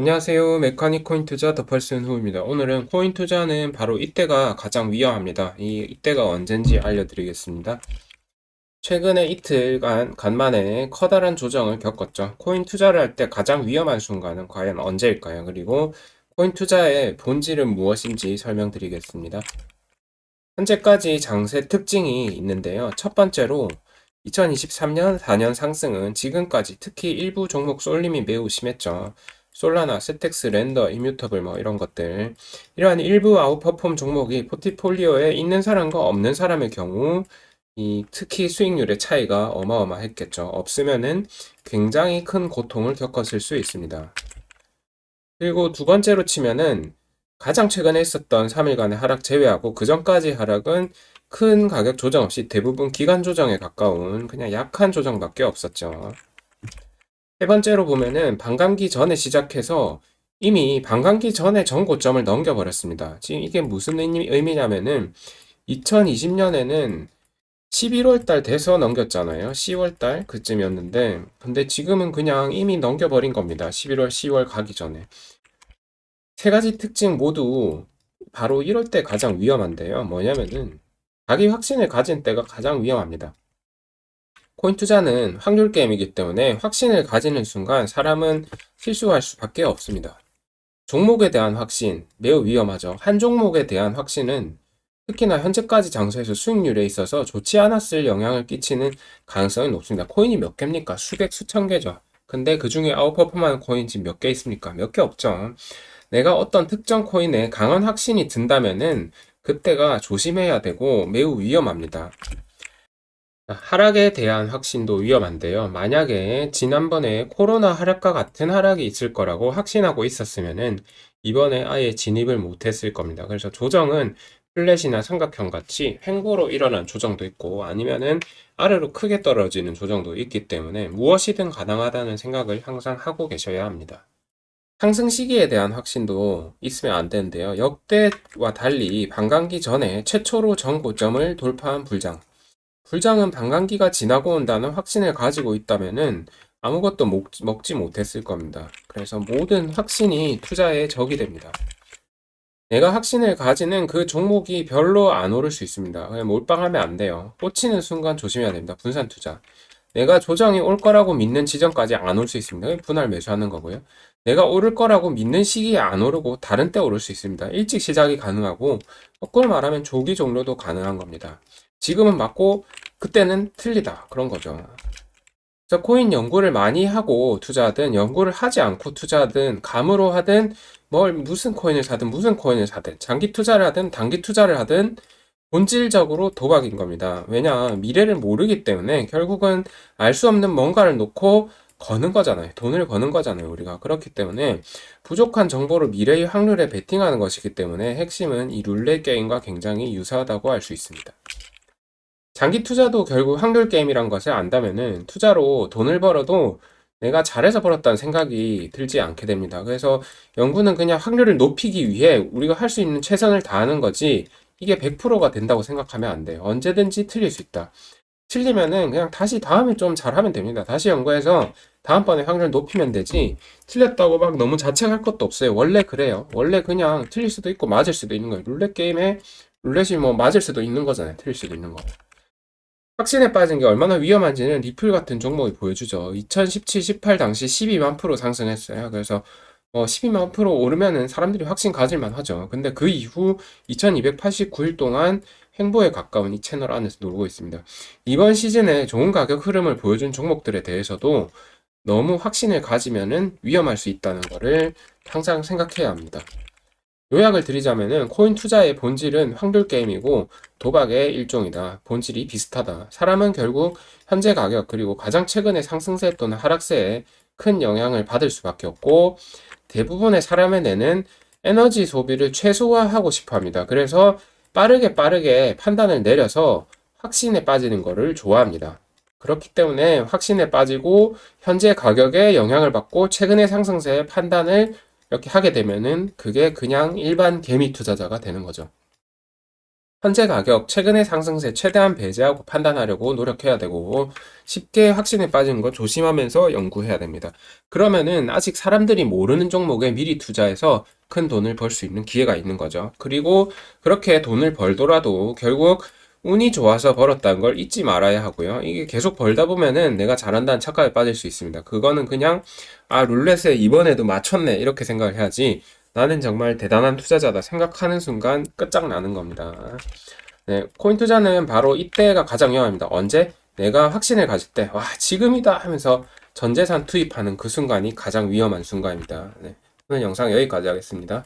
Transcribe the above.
안녕하세요. 메카닉 코인 투자 더펄슨 후입니다. 오늘은 코인 투자는 바로 이때가 가장 위험합니다. 이때가 언젠지 알려드리겠습니다. 최근에 이틀간 간만에 커다란 조정을 겪었죠. 코인 투자를 할 때 가장 위험한 순간은 과연 언제일까요? 그리고 코인 투자의 본질은 무엇인지 설명드리겠습니다. 현재까지 장세 특징이 있는데요. 첫 번째로 2023년 4년 상승은 지금까지 특히 일부 종목 쏠림이 매우 심했죠. 솔라나, 세텍스, 랜더, 이뮤터블 뭐 이런 것들. 이러한 일부 아웃퍼폼 종목이 포트폴리오에 있는 사람과 없는 사람의 경우 특히 수익률의 차이가 어마어마했겠죠. 없으면은 굉장히 큰 고통을 겪었을 수 있습니다. 그리고 두 번째로 치면은 가장 최근에 있었던 3일간의 하락 제외하고 그 전까지 하락은 큰 가격 조정 없이 대부분 기간 조정에 가까운 그냥 약한 조정밖에 없었죠. 세 번째로 보면은 반감기 전에 시작해서 이미 반감기 전에 전고점을 넘겨버렸습니다. 지금 이게 무슨 의미냐면은 2020년에는 11월 달 돼서 넘겼잖아요. 10월 달 그쯤이었는데 근데 지금은 그냥 이미 넘겨버린 겁니다. 11월, 10월 가기 전에. 세 가지 특징 모두 바로 이럴 때 가장 위험한데요. 뭐냐면은 자기 확신을 가진 때가 가장 위험합니다. 코인 투자는 확률 게임이기 때문에 확신을 가지는 순간 사람은 실수할 수밖에 없습니다. 종목에 대한 확신 매우 위험하죠. 한 종목에 대한 확신은 특히나 현재까지 장세에서 수익률에 있어서 좋지 않았을 영향을 끼치는 가능성이 높습니다. 코인이 몇 개입니까? 수백, 수천 개죠. 근데 그 중에 아웃퍼폼하는 코인 지금 몇 개 있습니까? 몇 개 없죠. 내가 어떤 특정 코인에 강한 확신이 든다면은 그때가 조심해야 되고 매우 위험합니다. 하락에 대한 확신도 위험한데요. 만약에 지난번에 코로나 하락과 같은 하락이 있을 거라고 확신하고 있었으면은 이번에 아예 진입을 못했을 겁니다. 그래서 조정은 플랫이나 삼각형 같이 횡보로 일어난 조정도 있고 아니면은 아래로 크게 떨어지는 조정도 있기 때문에 무엇이든 가능하다는 생각을 항상 하고 계셔야 합니다. 상승 시기에 대한 확신도 있으면 안 되는데요. 역대와 달리 반감기 전에 최초로 전고점을 돌파한 불장. 불장은 반감기가 지나고 온다는 확신을 가지고 있다면은 아무것도 먹지 못했을 겁니다. 그래서 모든 확신이 투자의 적이 됩니다. 내가 확신을 가지는 그 종목이 별로 안 오를 수 있습니다. 그냥 몰빵하면 안 돼요. 꽂히는 순간 조심해야 됩니다. 분산 투자. 내가 조정이 올 거라고 믿는 지점까지 안 올 수 있습니다. 분할 매수하는 거고요. 내가 오를 거라고 믿는 시기에 안 오르고 다른 때 오를 수 있습니다. 일찍 시작이 가능하고 거꾸로 말하면 조기 종료도 가능한 겁니다. 지금은 맞고 그때는 틀리다. 그런 거죠. 그래서 코인 연구를 많이 하고 투자하든 연구를 하지 않고 투자하든 감으로 하든 무슨 코인을 사든 무슨 코인을 사든 장기 투자를 하든 단기 투자를 하든 본질적으로 도박인 겁니다. 왜냐, 미래를 모르기 때문에 결국은 알 수 없는 뭔가를 놓고 거는 거잖아요. 돈을 거는 거잖아요, 우리가. 그렇기 때문에 부족한 정보로 미래의 확률에 베팅하는 것이기 때문에 핵심은 이 룰렛 게임과 굉장히 유사하다고 할 수 있습니다. 장기 투자도 결국 확률 게임이란 것을 안다면은 투자로 돈을 벌어도 내가 잘해서 벌었다는 생각이 들지 않게 됩니다. 그래서 연구는 그냥 확률을 높이기 위해 우리가 할 수 있는 최선을 다하는 거지 이게 100%가 된다고 생각하면 안 돼요. 언제든지 틀릴 수 있다. 틀리면은 그냥 다시 다음에 좀 잘하면 됩니다. 다시 연구해서 다음번에 확률 높이면 되지 틀렸다고 막 너무 자책할 것도 없어요. 원래 그래요. 원래 그냥 틀릴 수도 있고 맞을 수도 있는 거예요. 룰렛 게임에 룰렛이 뭐 맞을 수도 있는 거잖아요. 틀릴 수도 있는 거. 확신에 빠진 게 얼마나 위험한지는 리플 같은 종목이 보여주죠. 2017, 18 당시 12만 프로 상승했어요. 그래서 12만 프로 오르면은 사람들이 확신 가질만 하죠. 근데 그 이후 2289일 동안 횡보에 가까운 이 채널 안에서 놀고 있습니다. 이번 시즌에 좋은 가격 흐름을 보여준 종목들에 대해서도 너무 확신을 가지면은 위험할 수 있다는 것을 항상 생각해야 합니다. 요약을 드리자면은 코인 투자의 본질은 확률 게임이고 도박의 일종이다. 본질이 비슷하다. 사람은 결국 현재 가격 그리고 가장 최근의 상승세 또는 하락세에 큰 영향을 받을 수밖에 없고 대부분의 사람의 뇌는 에너지 소비를 최소화하고 싶어 합니다. 그래서 빠르게 판단을 내려서 확신에 빠지는 것을 좋아합니다. 그렇기 때문에 확신에 빠지고 현재 가격에 영향을 받고 최근의 상승세의 판단을 이렇게 하게 되면은 그게 그냥 일반 개미 투자자가 되는 거죠. 현재 가격, 최근의 상승세 최대한 배제하고 판단하려고 노력해야 되고, 쉽게 확신에 빠지는 거 조심하면서 연구해야 됩니다. 그러면은 아직 사람들이 모르는 종목에 미리 투자해서 큰 돈을 벌 수 있는 기회가 있는 거죠. 그리고 그렇게 돈을 벌더라도 결국 운이 좋아서 벌었다는 걸 잊지 말아야 하고요. 이게 계속 벌다 보면은 내가 잘한다는 착각에 빠질 수 있습니다. 그거는 그냥, 아, 룰렛에 이번에도 맞췄네, 이렇게 생각을 해야지, 나는 정말 대단한 투자자다 생각하는 순간 끝장나는 겁니다. 네, 코인 투자는 바로 이때가 가장 위험합니다. 언제? 내가 확신을 가질 때, 와, 지금이다 하면서 전 재산 투입하는 그 순간이 가장 위험한 순간입니다. 네, 오늘 영상 여기까지 하겠습니다.